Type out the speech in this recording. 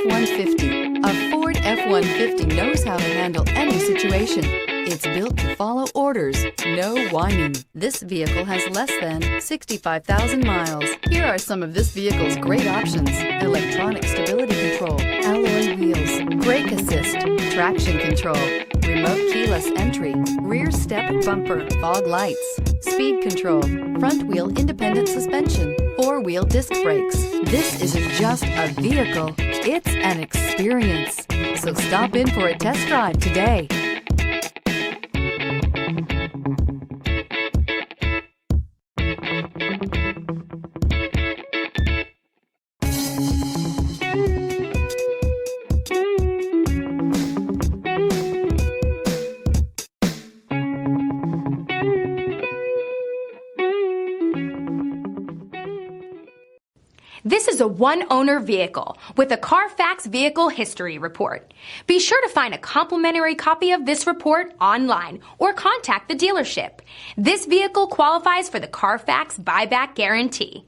F-150. A Ford F-150 knows how to handle any situation. It's built to follow orders, no whining. This vehicle has less than 65,000 miles. Here are some of this vehicle's great options: electronic stability control, alloy wheels, brake assist, traction control, remote keyless entry, rear step bumper, fog lights, speed control, front wheel independent suspension, four-wheel disc brakes. This isn't just a vehicle, it's an experience. So stop in for a test drive today. This is a one-owner vehicle with a Carfax Vehicle History Report. Be sure to find a complimentary copy of this report online or contact the dealership. This vehicle qualifies for the Carfax Buyback Guarantee.